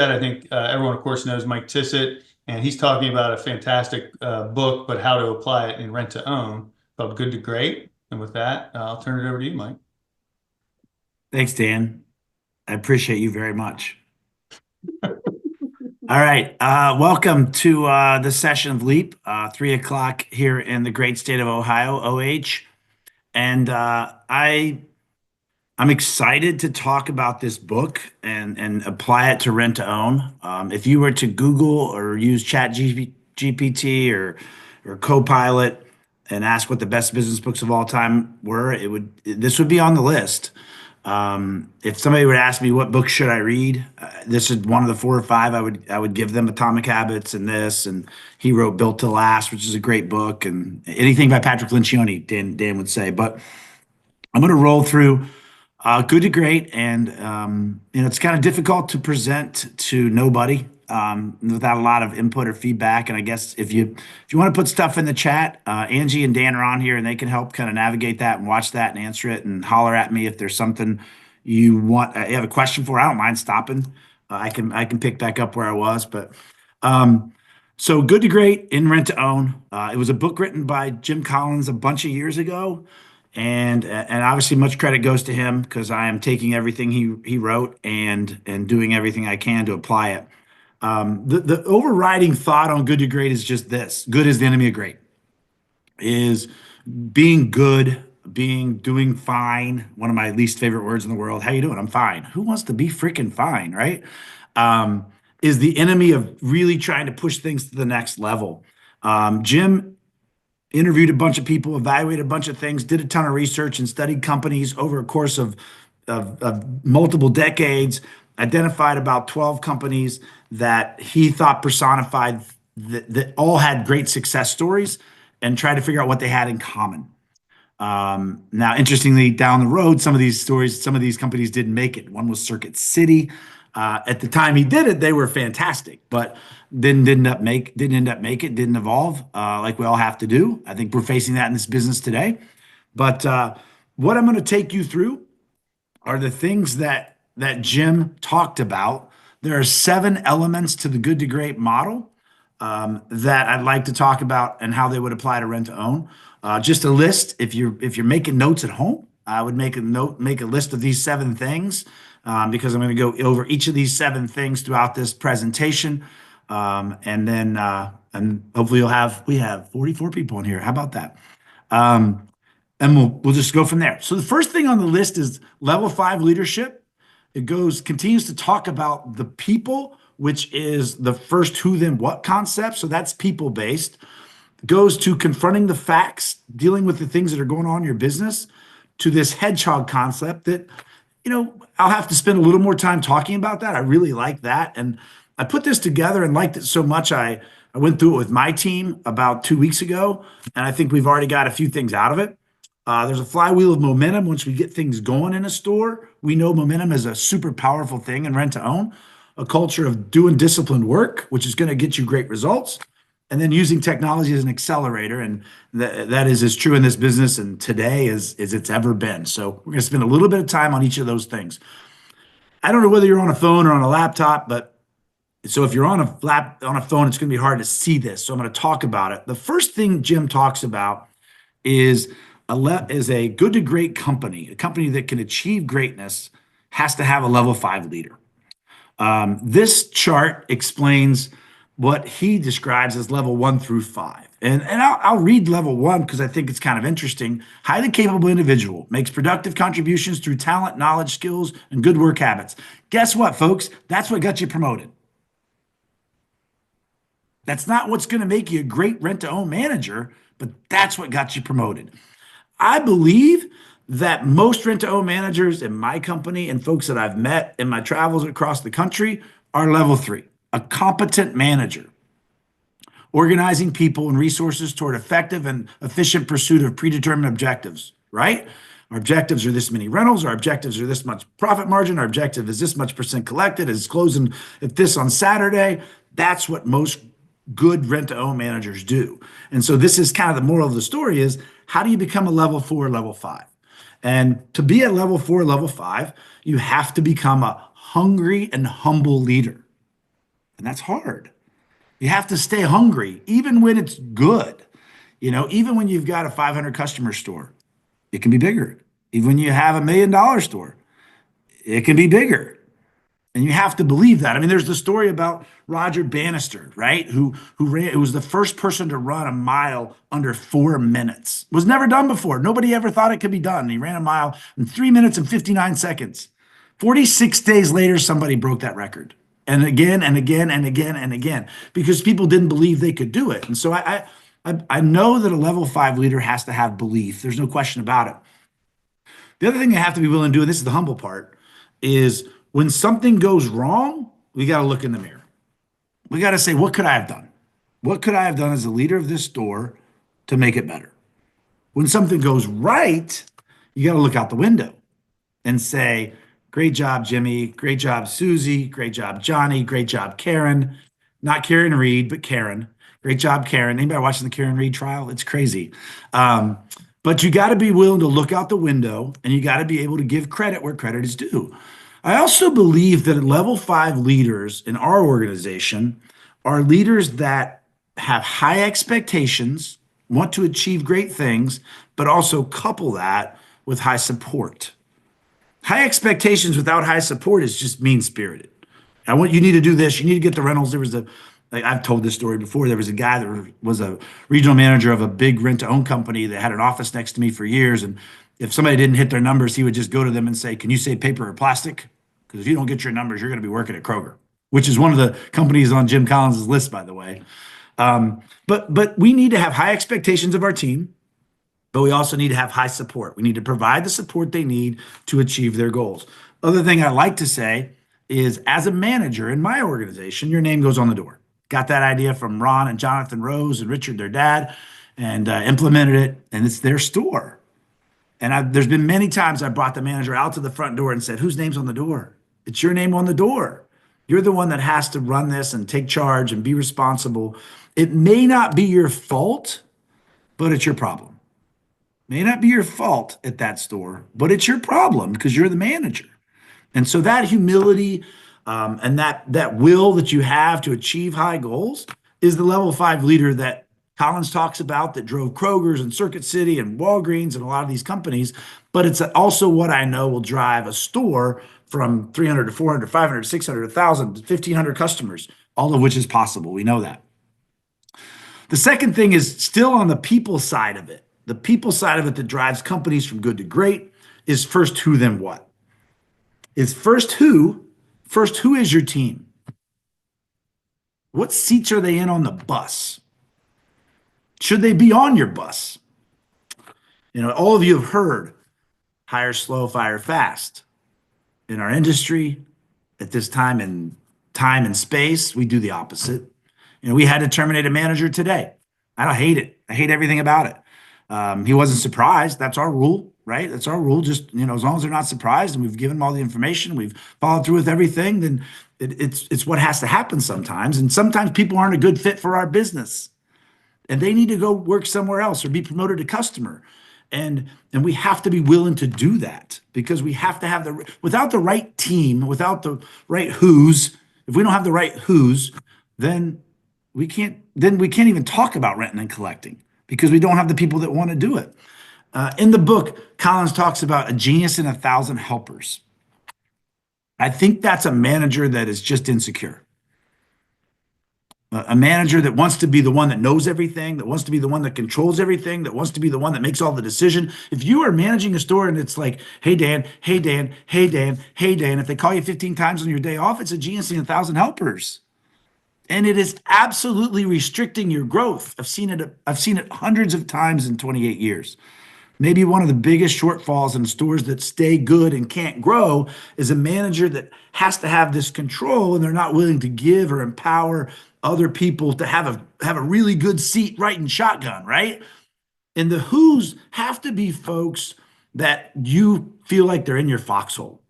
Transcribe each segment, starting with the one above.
I think everyone, of course, knows Mike Tissot, and he's talking about a fantastic book, but how to apply it in rent to own called Good to Great. And with that, I'll turn it over to you, Mike. Thanks, Dan. I appreciate you very much. All right. Welcome to the session of LEAP, 3 o'clock here in the great state of Ohio, OH. And I'm excited to talk about this book and apply it to rent to own. If you were to Google or use GPT or Copilot and ask what the best business books of all time were, this would be on the list. If somebody would ask me what book should I read, this is one of the 4 or 5 I would give them: Atomic Habits and this, and he wrote Built to Last, which is a great book, and anything by Patrick Lencioni, Dan would say. But I'm going to roll through Good to Great, and it's kind of difficult to present to nobody without a lot of input or feedback. And I guess if you want to put stuff in the chat, Angie and Dan are on here, and they can help kind of navigate that and watch that and answer it, and holler at me if there's something you have a question for. I don't mind stopping. I can pick back up where I was, but. So Good to Great in Rent to Own. It was a book written by Jim Collins a bunch of years ago. And obviously much credit goes to him because I am taking everything he wrote and doing everything I can to apply it. The overriding thought on Good to Great is just this: good is the enemy of great. Is being good, doing fine. One of my least favorite words in the world. How you doing? I'm fine. Who wants to be freaking fine, right? Is the enemy of really trying to push things to the next level. Jim interviewed a bunch of people, evaluated a bunch of things, did a ton of research, and studied companies over a course of multiple decades, identified about 12 companies that he thought personified that all had great success stories, and tried to figure out what they had in common. Now, interestingly, down the road, some of these companies didn't make it. One was Circuit City. At the time he did it, they were fantastic, but didn't end up make it, didn't evolve like we all have to do. I think we're facing that in this business today. But what I'm going to take you through are the things that Jim talked about. There are 7 elements to the Good to Great model that I'd like to talk about and how they would apply to rent to own. Just a list. If you're making notes at home, I would make a list of these 7 things. Because I'm going to go over each of these 7 things throughout this presentation. And then hopefully we have 44 people in here. How about that? And we'll just go from there. So the first thing on the list is level 5 leadership. It continues to talk about the people, which is the first who, then, what concept. So that's people-based. Goes to confronting the facts, dealing with the things that are going on in your business, to this hedgehog concept that, I'll have to spend a little more time talking about that. I really like that. And I put this together and liked it so much, I went through it with my team about 2 weeks ago, and I think we've already got a few things out of it. There's a flywheel of momentum. Once we get things going in a store, we know momentum is a super powerful thing in rent to own. A culture of doing disciplined work, which is going to get you great results. And then using technology as an accelerator, and that is as true in this business and today as it's ever been. So we're going to spend a little bit of time on each of those things. I don't know whether you're on a phone or on a laptop, but so if you're on a phone, it's going to be hard to see this. So I'm going to talk about it. The first thing Jim talks about is a good to great company. A company that can achieve greatness has to have a level 5 leader. This chart explains what he describes as level 1 through 5. And I'll read level 1 because I think it's kind of interesting. Highly capable individual, makes productive contributions through talent, knowledge, skills, and good work habits. Guess what, folks? That's what got you promoted. That's not what's going to make you a great rent-to-own manager, but that's what got you promoted. I believe that most rent-to-own managers in my company and folks that I've met in my travels across the country are level 3. A competent manager, organizing people and resources toward effective and efficient pursuit of predetermined objectives, right? Our objectives are this many rentals. Our objectives are this much profit margin. Our objective is this much % collected. Is closing at this on Saturday. That's what most good rent-to-own managers do. And so this is kind of the moral of the story: is how do you become a level 4, level 5? And to be a level 4, level 5, you have to become a hungry and humble leader. And that's hard. You have to stay hungry, even when it's good. Even when you've got a 500 customer store, it can be bigger. Even when you have $1 million store, it can be bigger. And you have to believe that. I mean, there's the story about Roger Bannister, right? Who was the first person to run a mile under 4 minutes. Was never done before. Nobody ever thought it could be done. He ran a mile in 3 minutes and 59 seconds. 46 days later, somebody broke that record. And again and again and again and again, because people didn't believe they could do it. And so I know that a level 5 leader has to have belief. There's no question about it. The other thing they have to be willing to do, and this is the humble part, is when something goes wrong, we got to look in the mirror. We got to say, what could I have done? What could I have done as a leader of this store to make it better? When something goes right, you got to look out the window and say, great job, Jimmy. Great job, Susie. Great job, Johnny. Great job, Karen. Not Karen Reed, but Karen. Great job, Karen. Anybody watching the Karen Reed trial? It's crazy. But you got to be willing to look out the window and you got to be able to give credit where credit is due. I also believe that level 5 leaders in our organization are leaders that have high expectations, want to achieve great things, but also couple that with high support. High expectations without high support is just mean spirited. I want you need to do this. You need to get the rentals. Like I've told this story before. There was a guy that was a regional manager of a big rent-to-own company that had an office next to me for years. And if somebody didn't hit their numbers, he would just go to them and say, "Can you save paper or plastic? Because if you don't get your numbers, you're going to be working at Kroger," which is one of the companies on Jim Collins' list, by the way. But we need to have high expectations of our team, but we also need to have high support. We need to provide the support they need to achieve their goals. Other thing I like to say is, as a manager in my organization, your name goes on the door. Got that idea from Ron and Jonathan Rose and Richard, their dad, and implemented it, and it's their store. And there's been many times I brought the manager out to the front door and said, "Whose name's on the door?" It's your name on the door. You're the one that has to run this and take charge and be responsible. It may not be your fault, but it's your problem. May not be your fault at that store, but it's your problem because you're the manager. And so that humility and that will that you have to achieve high goals is the level 5 leader that Collins talks about that drove Kroger's and Circuit City and Walgreens and a lot of these companies. But it's also what I know will drive a store from 300 to 400, 500, 600, 1,000, 1,500 customers, all of which is possible. We know that. The second thing is still on the people side of it. The people side of it that drives companies from good to great is first who, then what. Is first who is your team? What seats are they in on the bus? Should they be on your bus? All of you have heard hire slow, fire fast. In our industry, at this time and space, we do the opposite. We had to terminate a manager today. I don't hate it. I hate everything about it. He wasn't surprised. That's our rule, right? That's our rule. Just, as long as they're not surprised and we've given them all the information, we've followed through with everything, then it's what has to happen sometimes. And sometimes people aren't a good fit for our business and they need to go work somewhere else or be promoted to customer. And we have to be willing to do that because we have to have without the right team, without the right who's, if we don't have the right who's, then we can't even talk about renting and collecting because we don't have the people that want to do it. In the book, Collins talks about a genius and 1,000 helpers. I think that's a manager that is just insecure. A manager that wants to be the one that knows everything, that wants to be the one that controls everything, that wants to be the one that makes all the decision. If you are managing a store and it's like, "Hey, Dan, hey, Dan, hey, Dan, hey, Dan," if they call you 15 times on your day off, it's a genius and 1,000 helpers. And it is absolutely restricting your growth. I've seen it hundreds of times in 28 years. Maybe one of the biggest shortfalls in stores that stay good and can't grow is a manager that has to have this control and they're not willing to give or empower other people to have a really good seat right in shotgun, right? And the who's have to be folks that you feel like they're in your foxhole.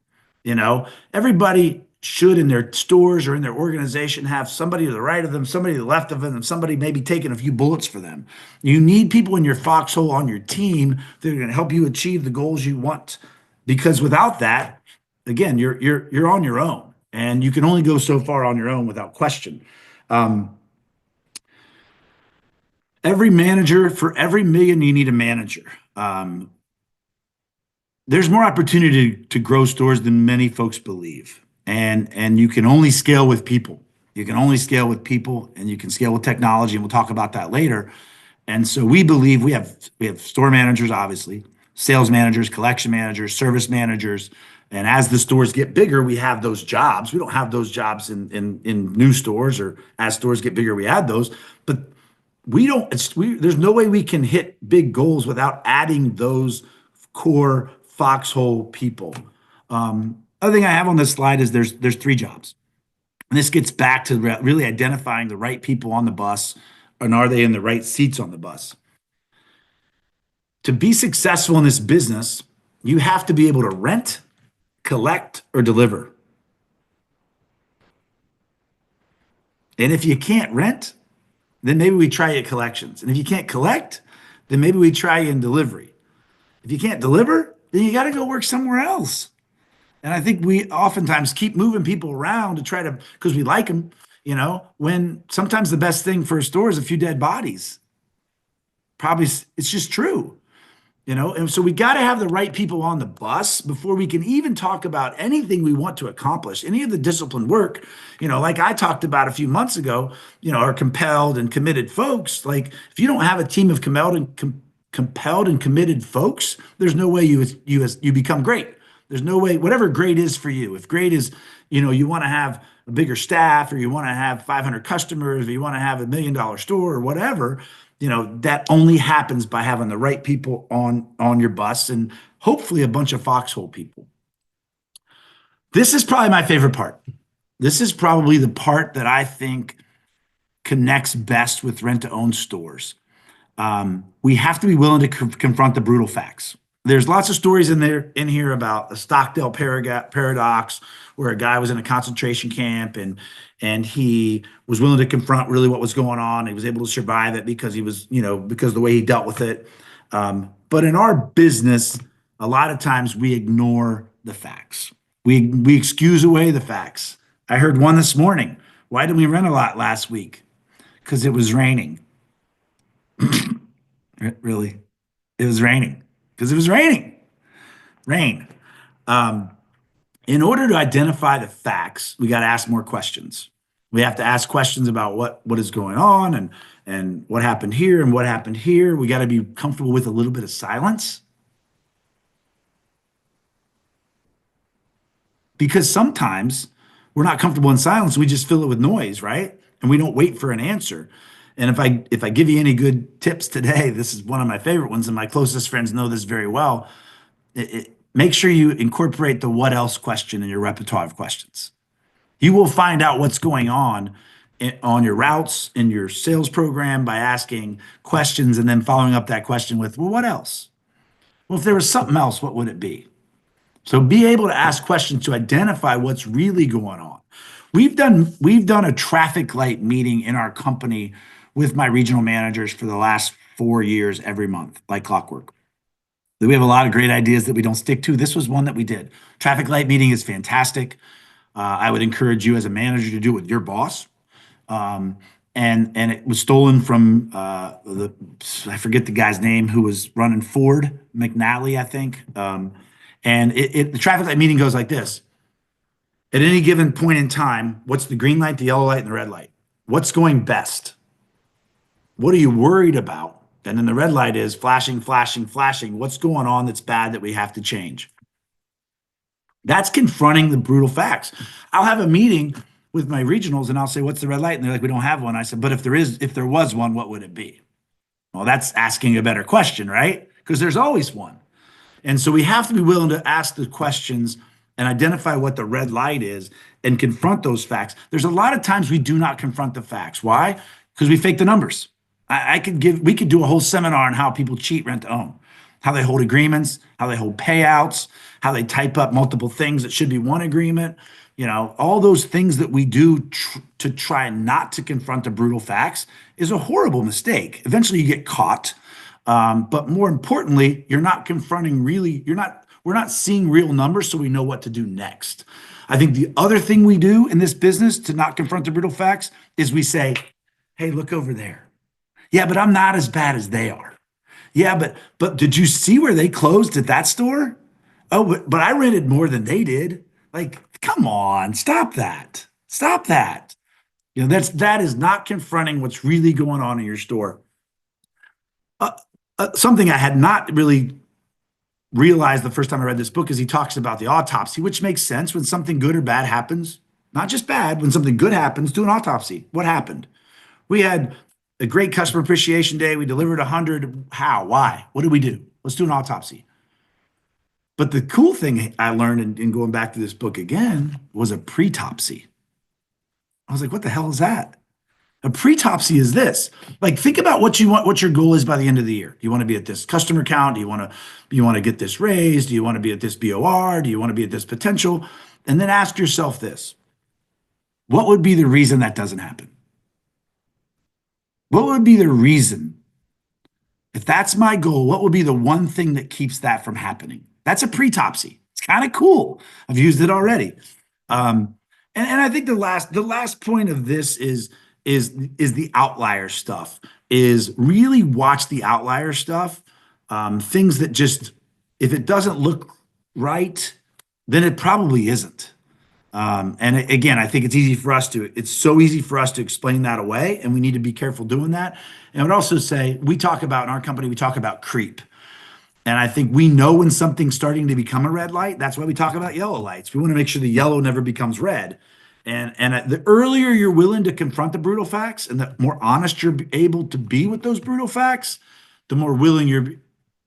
Everybody should in their stores or in their organization have somebody to the right of them, somebody to the left of them, and somebody maybe taking a few bullets for them. You need people in your foxhole on your team that are going to help you achieve the goals you want. Because without that, again, you're on your own. And you can only go so far on your own without question. Um, every manager, for every million, you need a manager. There's more opportunity to grow stores than many folks believe. And you can only scale with people. You can only scale with people, and you can scale with technology, and we'll talk about that later. And so we believe we have store managers, obviously, sales managers, collection managers, service managers. And as the stores get bigger, we have those jobs. We don't have those jobs in new stores, or as stores get bigger, we add those. But we don't, there's no way we can hit big goals without adding those core foxhole people. Other thing I have on this slide is there's three jobs. And this gets back to really identifying the right people on the bus, and are they in the right seats on the bus? To be successful in this business, you have to be able to rent, collect, or deliver. And if you can't rent, then maybe we try you at collections. And if you can't collect, then maybe we try you in delivery. If you can't deliver, then you got to go work somewhere else. And I think we oftentimes keep moving people around to try to, because we like them, when sometimes the best thing for a store is a few dead bodies. Probably it's just true. And so we got to have the right people on the bus before we can even talk about anything we want to accomplish, any of the discipline work, like I talked about a few months ago, are compelled and committed folks. Like, if you don't have a team of compelled and committed folks, there's no way you become great. There's no way, whatever great is for you. If great is, you want to have a bigger staff, or you want to have 500 customers, or you want to have $1 million store, or whatever, that only happens by having the right people on your bus, and hopefully a bunch of foxhole people. This is probably my favorite part. This is probably the part that I think connects best with rent-to-own stores. We have to be willing to confront the brutal facts. There's lots of stories in here about the Stockdale paradox, where a guy was in a concentration camp, and he was willing to confront really what was going on. He was able to survive it because because of the way he dealt with it. But in our business, a lot of times we ignore the facts. We excuse away the facts. I heard one this morning. Why didn't we rent a lot last week? Because it was raining. Really? It was raining. Because it was raining. Rain. In order to identify the facts, we got to ask more questions. We have to ask questions about what is going on, and what happened here and what happened here. We got to be comfortable with a little bit of silence. Because sometimes we're not comfortable in silence. We just fill it with noise, right? And we don't wait for an answer. And if I give you any good tips today, this is one of my favorite ones, and my closest friends know this very well. Make sure you incorporate the what else question in your repertoire of questions. You will find out what's going on your routes, in your sales program, by asking questions and then following up that question with, well, what else? Well, if there was something else, what would it be? So be able to ask questions to identify what's really going on. We've done a traffic light meeting in our company with my regional managers for the last 4 years, every month, like clockwork. We have a lot of great ideas that we don't stick to. This was one that we did. Traffic light meeting is fantastic. I would encourage you as a manager to do it with your boss. And it was stolen from I forget the guy's name who was running Ford, McNally, I think. And the traffic light meeting goes like this. At any given point in time, what's the green light, the yellow light, and the red light? What's going best? What are you worried about? And then the red light is flashing, flashing, flashing. What's going on that's bad that we have to change? That's confronting the brutal facts. I'll have a meeting with my regionals and I'll say, what's the red light? And they're like, we don't have one. I said, but if there was one, what would it be? Well, that's asking a better question, right? Because there's always one. And so we have to be willing to ask the questions and identify what the red light is and confront those facts. There's a lot of times we do not confront the facts. Why? Because we fake the numbers. We could do a whole seminar on how people cheat rent to own, how they hold agreements, how they hold payouts, how they type up multiple things that should be one agreement. All those things that we do to try not to confront the brutal facts is a horrible mistake. Eventually you get caught. But more importantly, we're not seeing real numbers, so we know what to do next. I think the other thing we do in this business to not confront the brutal facts is we say, hey, look over there. Yeah, but I'm not as bad as they are. Yeah, but did you see where they closed at that store? Oh, but I rented more than they did. Like, come on, stop that. Stop that. That is not confronting what's really going on in your store. Uh, Something I had not really realized the first time I read this book is he talks about the autopsy, which makes sense when something good or bad happens. Not just bad, when something good happens, do an autopsy. What happened? We had a great customer appreciation day. We delivered 100. How? Why? What did we do? Let's do an autopsy. But the cool thing I learned in going back to this book again was a pretopsy. I was like, what the hell is that? A pretopsy is this. Like, think about what you want, what your goal is by the end of the year. Do you want to be at this customer count? Do you want to get this raised? Do you want to be at this BOR? Do you want to be at this potential? And then ask yourself this. What would be the reason that doesn't happen? What would be the reason? If that's my goal, what would be the one thing that keeps that from happening? That's a pretopsy. It's kind of cool. I've used it already. And I think the last point of this is the outlier stuff. Is really watch the outlier stuff. Things that just, if it doesn't look right, then it probably isn't. Again, I think it's so easy for us to explain that away, and we need to be careful doing that. And I would also say, in our company, we talk about creep. And I think we know when something's starting to become a red light. That's why we talk about yellow lights. We want to make sure the yellow never becomes red. And the earlier you're willing to confront the brutal facts and the more honest you're able to be with those brutal facts, the more willing you're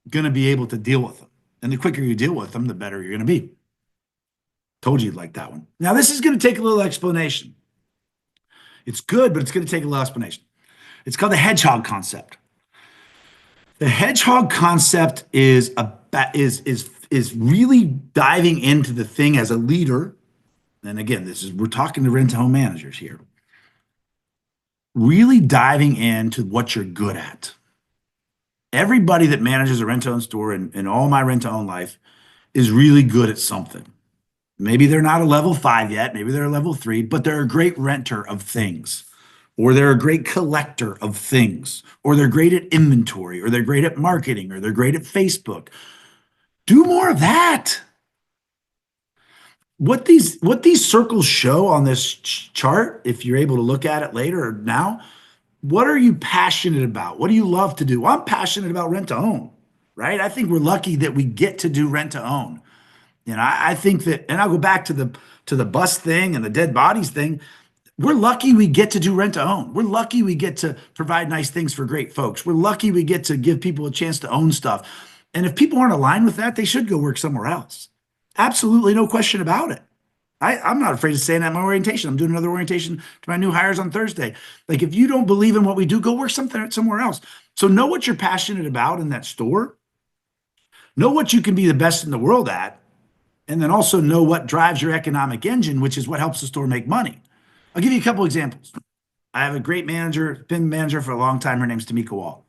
going to be able to deal with them. And the quicker you deal with them, the better you're going to be. Told you you'd like that one. Now, this is going to take a little explanation. It's good, but it's going to take a little explanation. It's called the Hedgehog Concept. The Hedgehog Concept is really diving into the thing as a leader. And again, we're talking to rent-to-home managers here. Really diving into what you're good at. Everybody that manages a rent-to-own store in all my rent-to-own life is really good at something. Maybe they're not a level 5 yet. Maybe they're a level 3, but they're a great renter of things. Or they're a great collector of things. Or they're great at inventory. Or they're great at marketing. Or they're great at Facebook. Do more of that. What these circles show on this chart, if you're able to look at it later or now, what are you passionate about? What do you love to do? Well, I'm passionate about rent to own, right? I think we're lucky that we get to do rent to own. I think that, and I'll go back to the bus thing and the dead bodies thing. We're lucky we get to do rent to own. We're lucky we get to provide nice things for great folks. We're lucky we get to give people a chance to own stuff. And if people aren't aligned with that, they should go work somewhere else. Absolutely no question about it. I'm not afraid of saying that in my orientation. I'm doing another orientation to my new hires on Thursday. Like, if you don't believe in what we do, go work somewhere else. So know what you're passionate about in that store. Know what you can be the best in the world at. And then also know what drives your economic engine, which is what helps the store make money. I'll give you a couple examples. I have a great manager, been manager for a long time. Her name's Tamika Wall.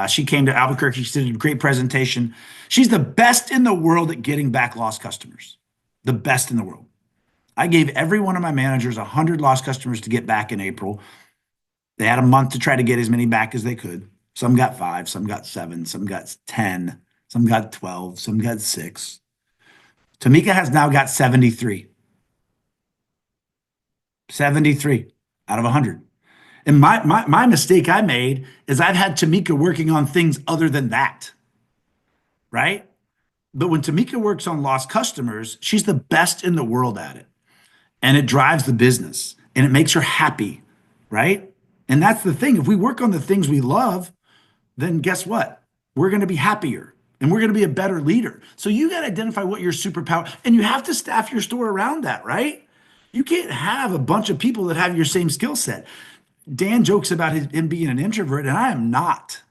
She came to Albuquerque. She did a great presentation. She's the best in the world at getting back lost customers. The best in the world. I gave every one of my managers 100 lost customers to get back in April. They had a month to try to get as many back as they could. Some got 5, some got 7, some got 10, some got 12, some got 6. Tamika has now got 73. 73 out of 100. And my mistake I made is I've had Tamika working on things other than that, right? But when Tamika works on lost customers, she's the best in the world at it. And it drives the business and it makes her happy, right? And that's the thing. If we work on the things we love, then guess what? We're going to be happier and we're going to be a better leader. So you got to identify what your superpower, and you have to staff your store around that, right? You can't have a bunch of people that have your same skill set. Dan jokes about him being an introvert, and I am not.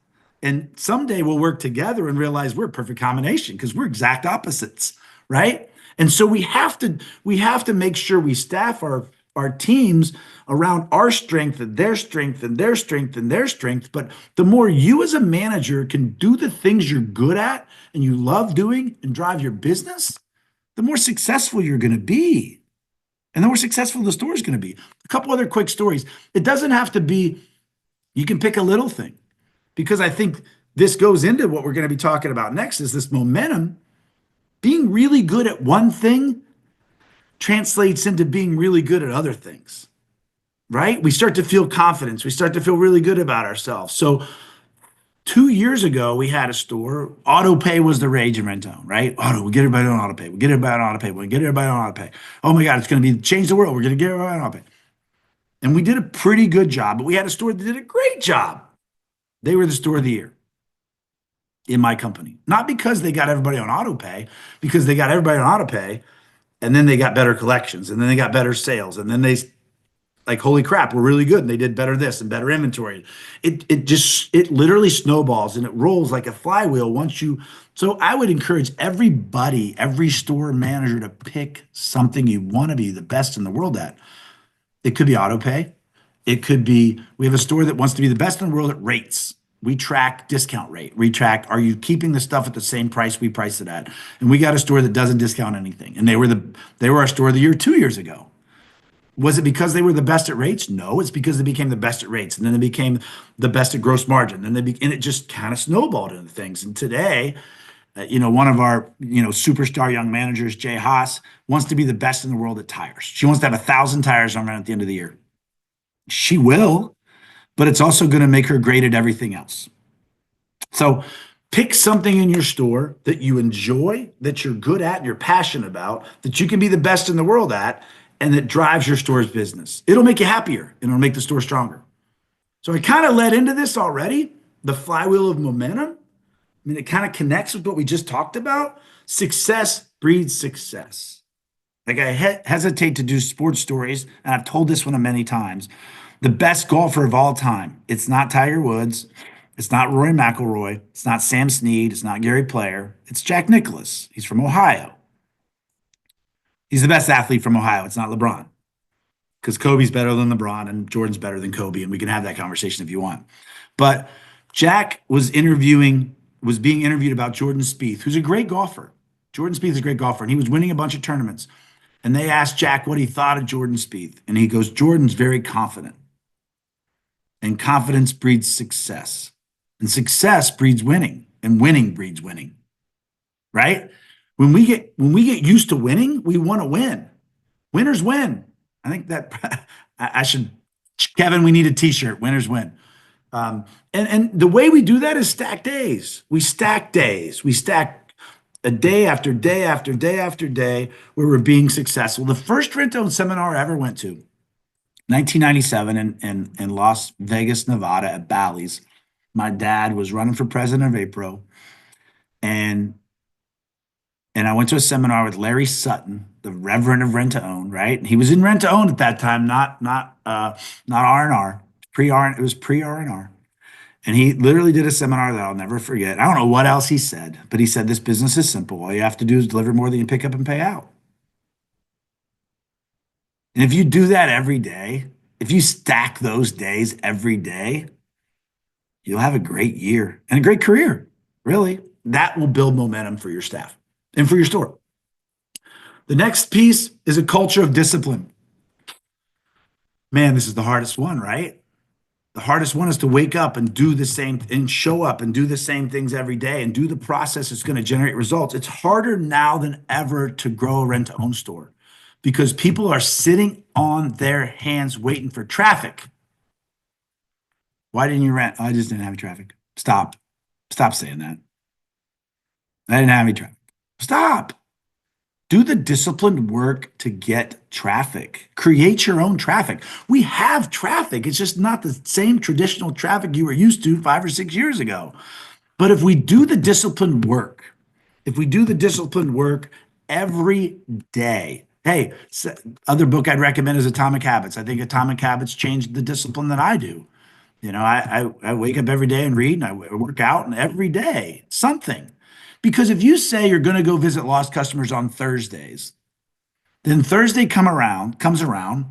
And someday we'll work together and realize we're a perfect combination because we're exact opposites, right? And so we have to make sure we staff our teams around our strength and their strength and their strength and their strength. But the more you as a manager can do the things you're good at and you love doing and drive your business, the more successful you're going to be. And the more successful the store is going to be. A couple other quick stories. It doesn't have to be, you can pick a little thing because I think this goes into what we're going to be talking about next is this momentum. Being really good at one thing translates into being really good at other things, right? We start to feel confidence. We start to feel really good about ourselves. So 2 years ago, we had a store. Auto pay was the rage in Rentone, right? Auto, we get everybody on auto pay. We get everybody on auto pay. We get everybody on auto pay. Oh my God, it's going to be change the world. We're going to get everybody on auto pay. And we did a pretty good job, but we had a store that did a great job. They were the store of the year in my company. Not because they got everybody on auto pay, because they got everybody on auto pay, and then they got better collections, and then they got better sales, and then they like, holy crap, we're really good. And they did better this and better inventory. It literally snowballs and it rolls like a flywheel once you. So I would encourage everybody, every store manager to pick something you want to be the best in the world at. It could be auto pay. It could be, we have a store that wants to be the best in the world at rates. We track discount rate. We track, are you keeping the stuff at the same price we price it at? And we got a store that doesn't discount anything. And they were our store of the year 2 years ago. Was it because they were the best at rates? No, it's because they became the best at rates, and then they became the best at gross margin, and and it just kind of snowballed into things. And today, one of our superstar young managers, Jay Haas, wants to be the best in the world at tires. She wants to have 1,000 tires on rent at the end of the year. She will, but it's also going to make her great at everything else. So pick something in your store that you enjoy, that you're good at, and you're passionate about, that you can be the best in the world at, and that drives your store's business. It'll make you happier and it'll make the store stronger. So I kind of led into this already, the flywheel of momentum. I mean, it kind of connects with what we just talked about. Success breeds success. Like I hesitate to do sports stories, and I've told this one many times. The best golfer of all time, it's not Tiger Woods, it's not Rory McIlroy, it's not Sam Snead, it's not Gary Player, it's Jack Nicklaus. He's from Ohio. He's the best athlete from Ohio. It's not LeBron because Kobe's better than LeBron and Jordan's better than Kobe. And we can have that conversation if you want. But Jack was being interviewed about Jordan Spieth, who's a great golfer. Jordan Spieth is a great golfer, and he was winning a bunch of tournaments. And they asked Jack what he thought of Jordan Spieth. And he goes, Jordan's very confident. And confidence breeds success. And success breeds winning. And winning breeds winning. Right? When we get used to winning, we want to win. Winners win. I think that I should, Kevin, we need a t-shirt. Winners win. And the way we do that is stack days. We stack days. We stack a day after day after day after day where we're being successful. The first rent-own seminar I ever went to, 1997 in Las Vegas, Nevada at Bally's. My dad was running for president of APRO. And I went to a seminar with Larry Sutton, the Reverend of Rent to Own, right? And he was in Rent to Own at that time, not R&R. It was pre R&R. And he literally did a seminar that I'll never forget. I don't know what else he said, but he said this business is simple. All you have to do is deliver more than you pick up and pay out. And if you do that every day, if you stack those days every day, you'll have a great year and a great career. Really, that will build momentum for your staff and for your store. The next piece is a culture of discipline. Man, this is the hardest one, right? The hardest one is to wake up and do the same and show up and do the same things every day and do the process that's going to generate results. It's harder now than ever to grow a rent-to-own store because people are sitting on their hands waiting for traffic. Why didn't you rent? Oh, I just didn't have any traffic. Stop saying that. I didn't have any traffic. Stop. Do the disciplined work to get traffic. Create your own traffic. We have traffic. It's just not the same traditional traffic you were used to 5 or 6 years ago. But if we do the disciplined work, every day, hey, other book I'd recommend is Atomic Habits. I think Atomic Habits changed the discipline that I do. I wake up every day and read, and I work out, and every day something. Because if you say you're going to go visit lost customers on Thursdays, then Thursday comes around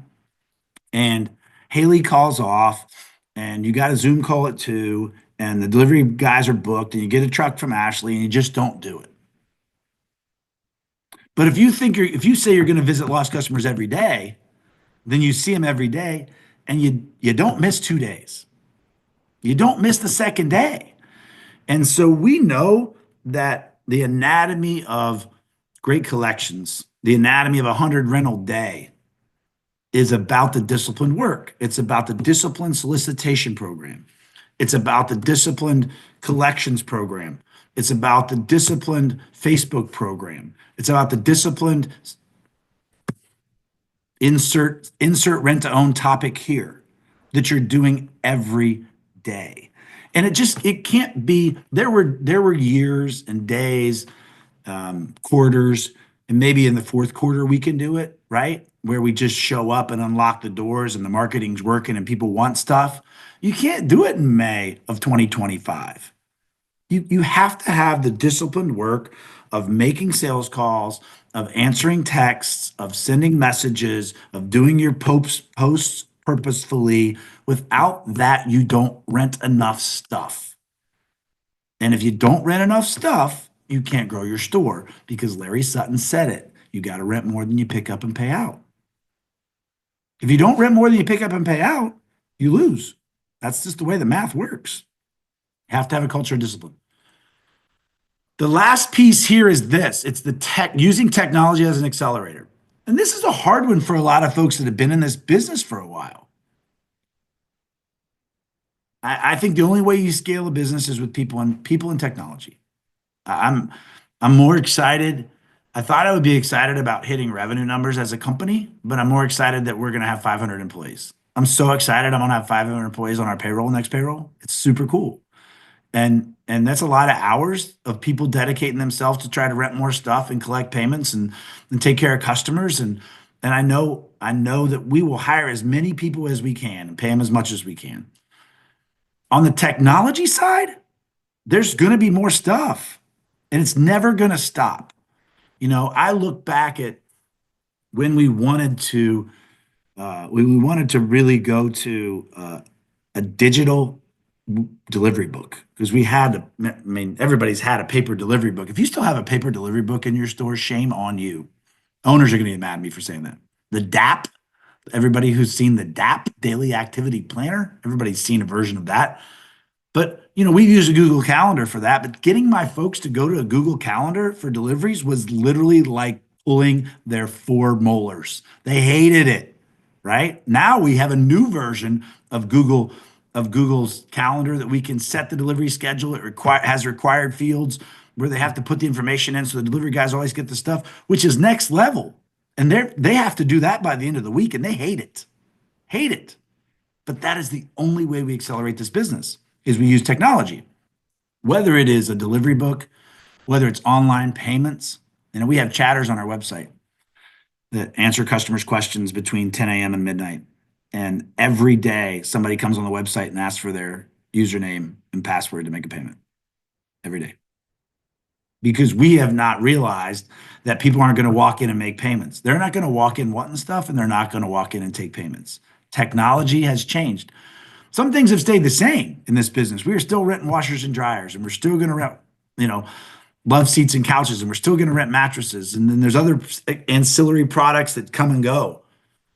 and Haley calls off and you got a Zoom call at 2 and the delivery guys are booked and you get a truck from Ashley and you just don't do it. But if you say you're going to visit lost customers every day, then you see them every day and you don't miss 2 days. You don't miss the second day. And so we know that the anatomy of great collections, the anatomy of a 100 rental day is about the disciplined work. It's about the disciplined solicitation program. It's about the disciplined collections program. It's about the disciplined Facebook program. It's about the disciplined insert rent to own topic here that you're doing every day. And it can't be there were years and days, quarters, and maybe in the fourth quarter we can do it, right? Where we just show up and unlock the doors and the marketing's working and people want stuff. You can't do it in May of 2025. You have to have the disciplined work of making sales calls, of answering texts, of sending messages, of doing your posts purposefully. Without that, you don't rent enough stuff. And if you don't rent enough stuff, you can't grow your store because Larry Sutton said it. You got to rent more than you pick up and pay out. If you don't rent more than you pick up and pay out, you lose. That's just the way the math works. You have to have a culture of discipline. The last piece here is this. It's using technology as an accelerator. And this is a hard one for a lot of folks that have been in this business for a while. I think the only way you scale a business is with people and technology. I'm more excited. I thought I would be excited about hitting revenue numbers as a company, but I'm more excited that we're going to have 500 employees. I'm so excited I'm going to have 500 employees on our payroll next payroll. It's super cool. And that's a lot of hours of people dedicating themselves to try to rent more stuff and collect payments and take care of customers. And I know that we will hire as many people as we can and pay them as much as we can. On the technology side, there's going to be more stuff and it's never going to stop. I look back at when we wanted to really go to a digital delivery book because everybody's had a paper delivery book. If you still have a paper delivery book in your store, shame on you. Owners are going to get mad at me for saying that. The DAP, everybody who's seen the DAP, Daily Activity Planner, everybody's seen a version of that. But, we've used a Google Calendar for that. But getting my folks to go to a Google Calendar for deliveries was literally like pulling their 4 molars. They hated it, right? Now we have a new version of Google's calendar that we can set the delivery schedule. It has required fields where they have to put the information in so the delivery guys always get the stuff, which is next level. And they have to do that by the end of the week, and they hate it. Hate it. But that is the only way we accelerate this business, is we use technology. Whether it is a delivery book, whether it's online payments, we have chatters on our website that answer customers' questions between 10 a.m. and midnight. And every day somebody comes on the website and asks for their username and password to make a payment. Every day. Because we have not realized that people aren't going to walk in and make payments. They're not going to walk in wanting stuff, and they're not going to walk in and take payments. Technology has changed. Some things have stayed the same in this business. We are still renting washers and dryers, and we're still going to rent, love seats and couches, and we're still going to rent mattresses. And then there's other ancillary products that come and go.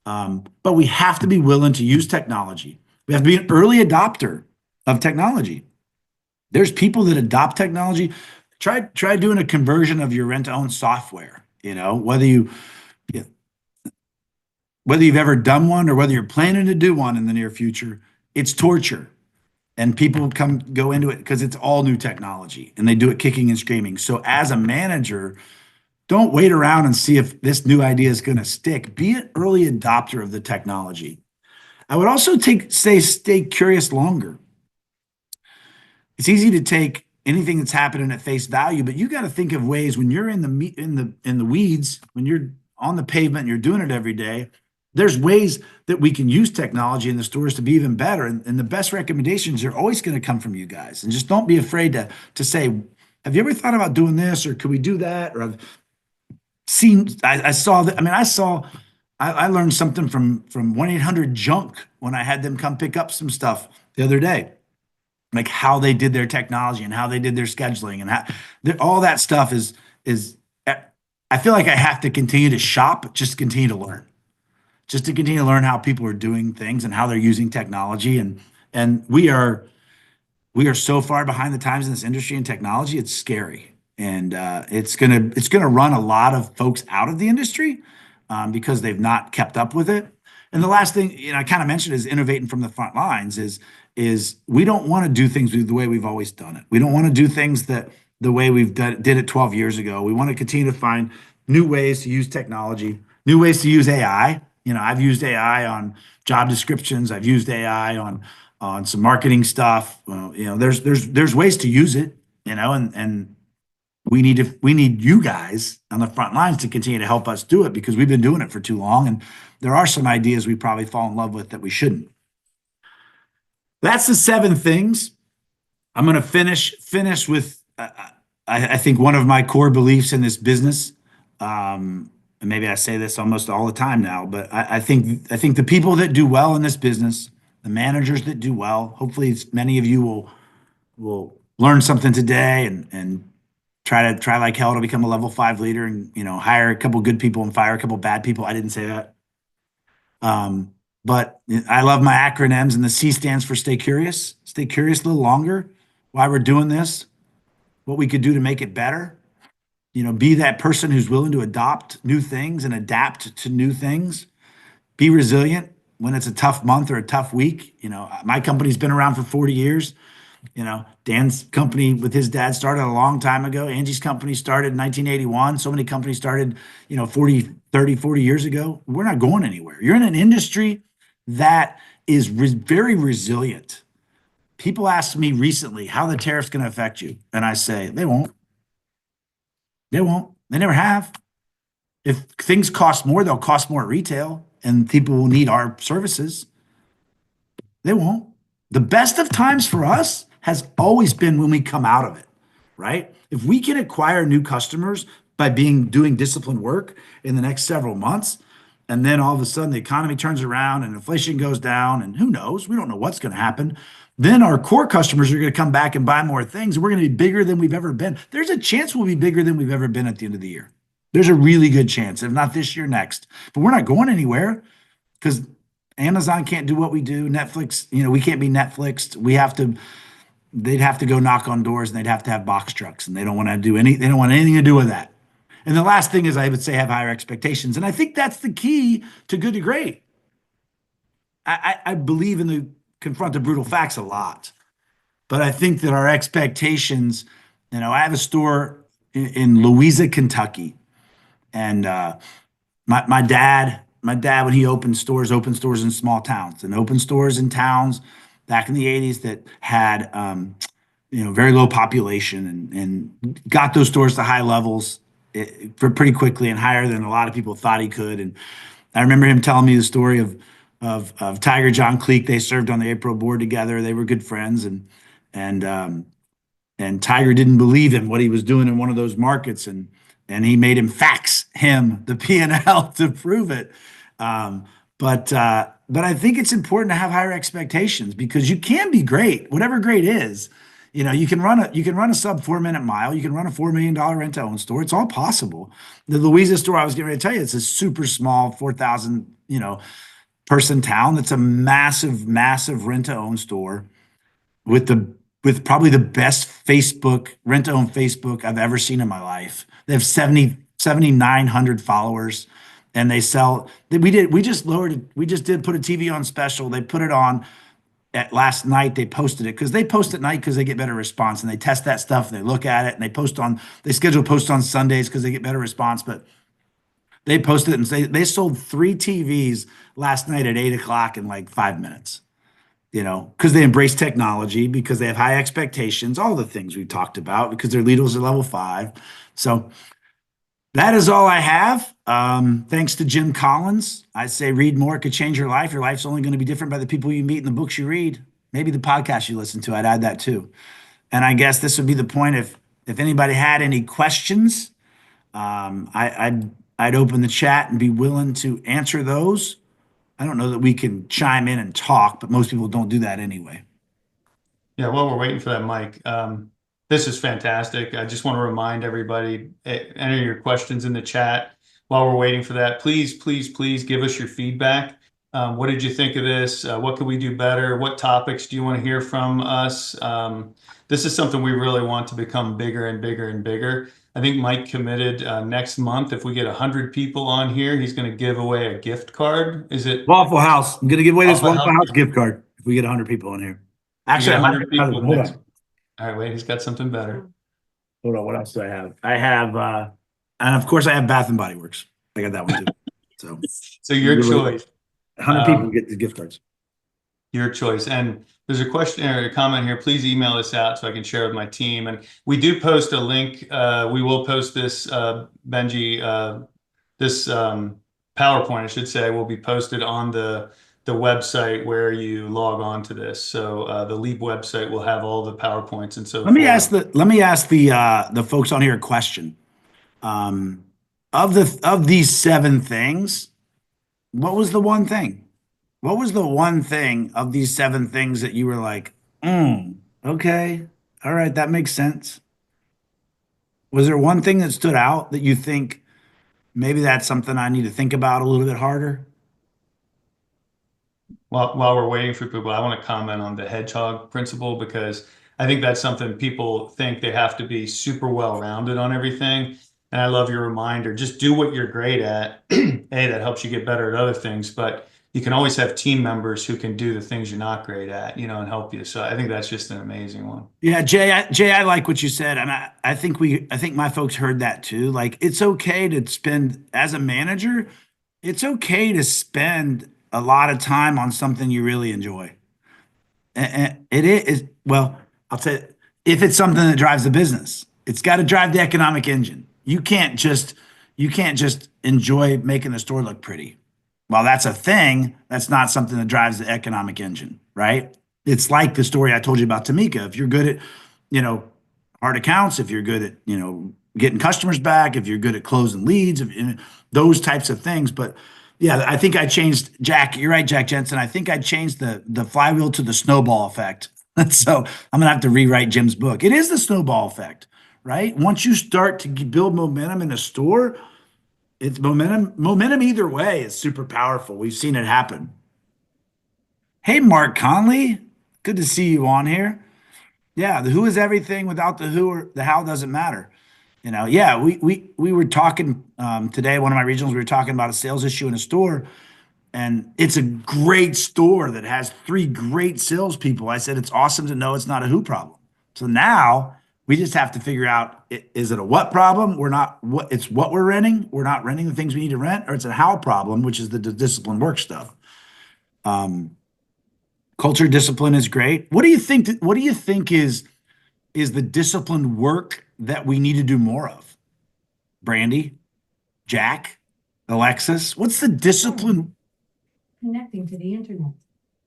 But we have to be willing to use technology. We have to be an early adopter of technology. There's people that adopt technology. Try doing a conversion of your rent-to-own software. Whether you've ever done one or whether you're planning to do one in the near future, it's torture. And people go into it because it's all new technology and they do it kicking and screaming. So as a manager, don't wait around and see if this new idea is going to stick. Be an early adopter of the technology. I would also stay curious longer. It's easy to take anything that's happening at face value, but you got to think of ways when you're in the weeds, when you're on the pavement and you're doing it every day. There's ways that we can use technology in the stores to be even better. And the best recommendations are always going to come from you guys. And just don't be afraid to say, have you ever thought about doing this, or could we do that? Or I learned something from 1-800-JUNK when I had them come pick up some stuff the other day, like how they did their technology and how they did their scheduling and all that stuff is I feel like I have to continue to shop, just continue to learn, just to continue to learn how people are doing things and how they're using technology. And we are so far behind the times in this industry and technology. It's scary, and it's gonna run a lot of folks out of the industry because they've not kept up with it. And the last thing, I kind of mentioned is innovating from the front lines. Is we don't want to do things the way we've always done it. We don't want to do things that the way did it 12 years ago. We want to continue to find new ways to use technology, new ways to use AI. I've used AI on job descriptions. I've used AI on some marketing stuff. Well, there's ways to use it, and we need you guys on the front lines to continue to help us do it because we've been doing it for too long, and there are some ideas we probably fall in love with that we shouldn't. That's the 7 things. I'm going to finish with I think one of my core beliefs in this business. And maybe I say this almost all the time now, but I think the people that do well in this business, the managers that do well, hopefully many of you will learn something today and try like hell to become a level 5 leader and hire a couple good people and fire a couple bad people. I didn't say that. But I love my acronyms, and the C stands for stay curious. Stay curious a little longer. Why we're doing this, what we could do to make it better. Be that person who's willing to adopt new things and adapt to new things. Be resilient when it's a tough month or a tough week. My company's been around for 40 years. Dan's company with his dad started a long time ago. Angie's company started in 1981. So many companies started, 40 years ago. We're not going anywhere. You're in an industry that is very resilient. People asked me recently how the tariff's going to affect you. And I say, they won't. They won't. They never have. If things cost more, they'll cost more at retail and people will need our services. They won't. The best of times for us has always been when we come out of it, right? If we can acquire new customers by doing disciplined work in the next several months, and then all of a sudden the economy turns around and inflation goes down, and who knows? We don't know what's going to happen. Then our core customers are going to come back and buy more things. And we're going to be bigger than we've ever been. There's a chance we'll be bigger than we've ever been at the end of the year. There's a really good chance, if not this year, next. But we're not going anywhere because Amazon can't do what we do. Netflix, we can't be Netflixed. They'd have to go knock on doors and they'd have to have box trucks, and they don't want anything to do with that. And the last thing is I would say have higher expectations. And I think that's the key to good to great. I believe in the confront the brutal facts a lot, but I think that our expectations, I have a store in Louisa, Kentucky, and my dad, when he opened stores in small towns and opened stores in towns back in the 80s that had, very low population and got those stores to high levels for pretty quickly and higher than a lot of people thought he could. And I remember him telling me the story of Tiger John Cleek. They served on the APRO board together. They were good friends, and and Tiger didn't believe in what he was doing in one of those markets, and he made him fax him the P&L to prove it. But I think it's important to have higher expectations because you can be great, whatever great is. You can run a sub 4 minute mile. You can run a $4 million rent-to-own store. It's all possible. The Louisa store I was getting ready to tell you, it's a super small 4,000 person town. That's a massive, massive rent-to-own store with probably the best rent-to-own Facebook I've ever seen in my life. They have 7,900 followers, and they sell. We just lowered it. We just did put a TV on special. They put it on at last night. They posted it because they post at night because they get better response, and they test that stuff and they look at it and they schedule posts on Sundays because they get better response. But they posted it and they sold 3 TVs last night at 8 o'clock in like 5 minutes. Because they embrace technology, because they have high expectations, all the things we've talked about, because their leaders are level 5. So that is all I have. Thanks to Jim Collins. I say read more. It could change your life. Your life's only going to be different by the people you meet and the books you read. Maybe the podcast you listen to. I'd add that too. And I guess this would be the point if anybody had any questions, I'd open the chat and be willing to answer those. I don't know that we can chime in and talk, but most people don't do that anyway. Yeah, while we're waiting for that mic, This is fantastic. I just want to remind everybody, enter your questions in the chat while we're waiting for that. Please, please, please give us your feedback. What did you think of this? What could we do better? What topics do you want to hear from us? This is something we really want to become bigger and bigger and bigger. I think Mike committed next month, if we get 100 people on here, he's going to give away a gift card. Is it Waffle House. I'm going to give away this Waffle Waffle House? House gift card if we get 100 people in here. If we Actually, get I might 100 have another people one. Hold next. on. All right, wait, he's got something better. Hold on. What else do I have? I have, and of course, I have Bath and Body Works. I got that one too. So, So your choice. 100 people get the gift cards. Your choice. And there's a question or a comment here. Please email this out so I can share with my team. And we do post a link. We will post this, Benji, this PowerPoint, I should say, will be posted on the website where you log on to this. So the Leap website will have all the PowerPoints and so Let me forth. ask the folks on here a question. Of these 7 things, what was the one thing? What was the one thing of these 7 things that you were like, okay, all right, that makes sense? Was there one thing that stood out that you think maybe that's something I need to think about a little bit harder? While we're waiting for people, I want to comment on the hedgehog principle because I think that's something people think they have to be super well-rounded on everything. And I love your reminder, just do what you're great at. That helps you get better at other things, but you can always have team members who can do the things you're not great at, and help you. So I think that's just an amazing one. Yeah, Jay, I like what you said, and I think my folks heard that too. Like, it's okay to spend as a manager, it's okay to spend a lot of time on something you really enjoy. And it is, well, I'll tell you, if it's something that drives the business, it's got to drive the economic engine. You can't just enjoy making the store look pretty. Well, that's a thing. That's not something that drives the economic engine, right? It's like the story I told you about Tamika. If you're good at, you know, hard accounts, if you're good at, getting customers back, if you're good at closing leads, those types of things. But yeah, I think I changed, Jack. You're right, Jack Jensen. I think I changed the flywheel to the snowball effect. So I'm gonna have to rewrite Jim's book. It is the snowball effect, right? Once you start to build momentum in a store, it's momentum. Momentum either way is super powerful. We've seen it happen. Hey, Mark Conley, good to see you on here. Yeah, the who is everything without the who or the how doesn't matter. Yeah, we were talking today, one of my regionals, we were talking about a sales issue in a store, and it's a great store that has 3 great salespeople. I said it's awesome to know it's not a who problem. So now we just have to figure out, is it a what problem? We're not what it's what we're renting. We're not renting the things we need to rent, or it's a how problem, which is the discipline work stuff. Culture discipline is great. What do you think is the disciplined work that we need to do more of? Brandy, Jack, Alexis, what's the discipline? Connecting to the internet.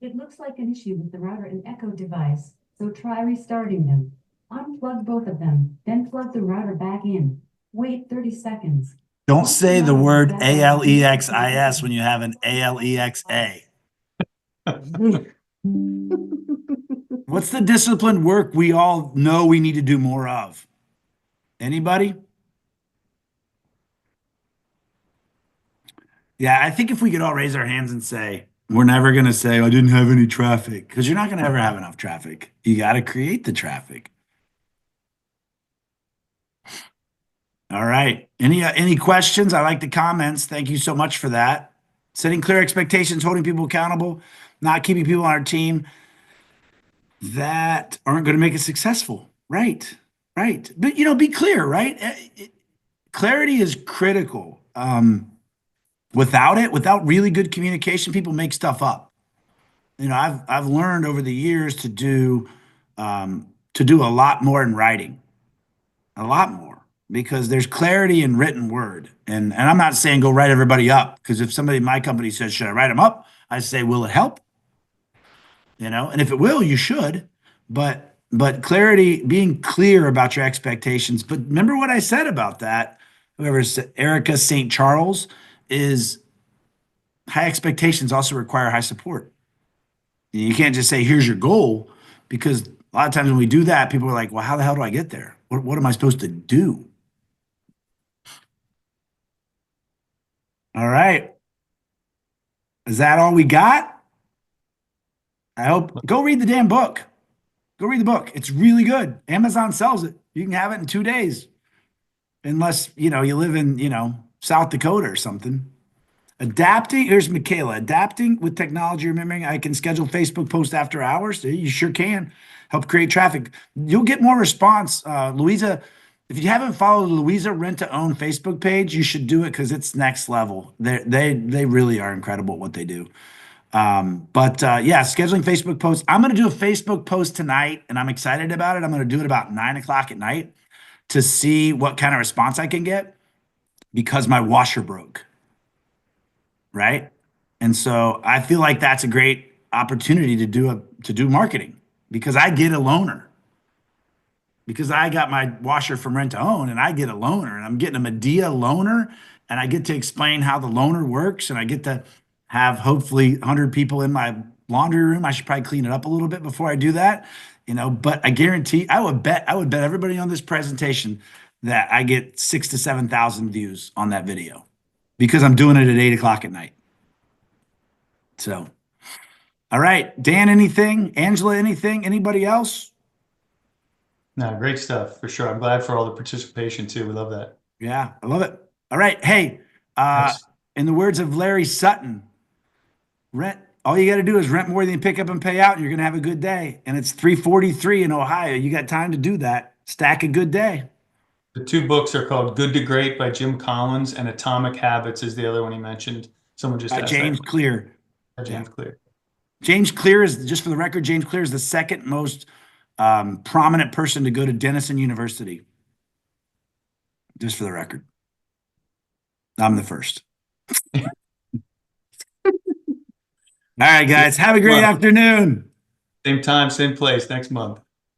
It looks like an issue with the router and Echo device, so try restarting them. Unplug both of them, then plug the router back in. Wait 30 seconds. Don't say the word ALEXIS when you have an ALEXA. What's the disciplined work we all know we need to do more of? Anybody? Yeah, I think if we could all raise our hands and say, we're never going to say, I didn't have any traffic, because you're not going to ever have enough traffic. You got to create the traffic. All right. Any questions? I like the comments. Thank you so much for that. Setting clear expectations, holding people accountable, not keeping people on our team that aren't going to make us successful. Right. Right. But be clear, right? Clarity is critical. Without really good communication, people make stuff up. I've learned over the years to do a lot more in writing, a lot more, because there's clarity in written word. And I'm not saying go write everybody up, because if somebody in my company says, should I write them up? I say, will it help? And if it will, you should. But clarity, being clear about your expectations. But remember what I said about that. Whoever said, Erica St. Charles, is high expectations also require high support. You can't just say, here's your goal, because A lot of times when we do that, people are like, well, how the hell do I get there? What am I supposed to do? All right. Is that all we got? I hope. Go read the damn book. Go read the book. It's really good. Amazon sells it. You can have it in 2 days, unless you live in South Dakota or something. Adapting. Here's Michaela. Adapting with technology. Remembering I can schedule Facebook posts after hours. You sure can. Help create traffic. You'll get more response. Louisa, if you haven't followed the Louisa Rent to Own Facebook page, you should do it because it's next level. They really are incredible at what they do. But yeah, scheduling Facebook posts. I'm going to do a Facebook post tonight, and I'm excited about it. I'm going to do it about 9 o'clock at night to see what kind of response I can get because my washer broke. Right. And so I feel like that's a great opportunity to do marketing because I get a loaner because I got my washer from Rent to Own and I get a loaner and I'm getting a Medea loaner and I get to explain how the loaner works and I get to have hopefully 100 people in my laundry room. I should probably clean it up a little bit before I do that, but I guarantee I would bet everybody on this presentation that I get 6,000 to 7,000 views on that video because I'm doing it at 8 o'clock at night. So, all right, Dan, anything? Angela, anything? Anybody else? No, great stuff for sure. I'm glad for all the participation too. We love that. Yeah, I love it. All right. Hey, Yes. in the words of Larry Sutton, all you got to do is rent more than you pick up and pay out, and you're going to have a good day. And it's 343 in Ohio. You got time to do that. Stack a good day. The two books are called Good to Great by Jim Collins and Atomic Habits is the other one he mentioned. Someone just asked James that. Clear. James Clear. James Clear is, just for the record, James Clear is the second most prominent person to go to Denison University. Just for the record. I'm the first. All right, guys. Have a great afternoon. Same time, same place next month.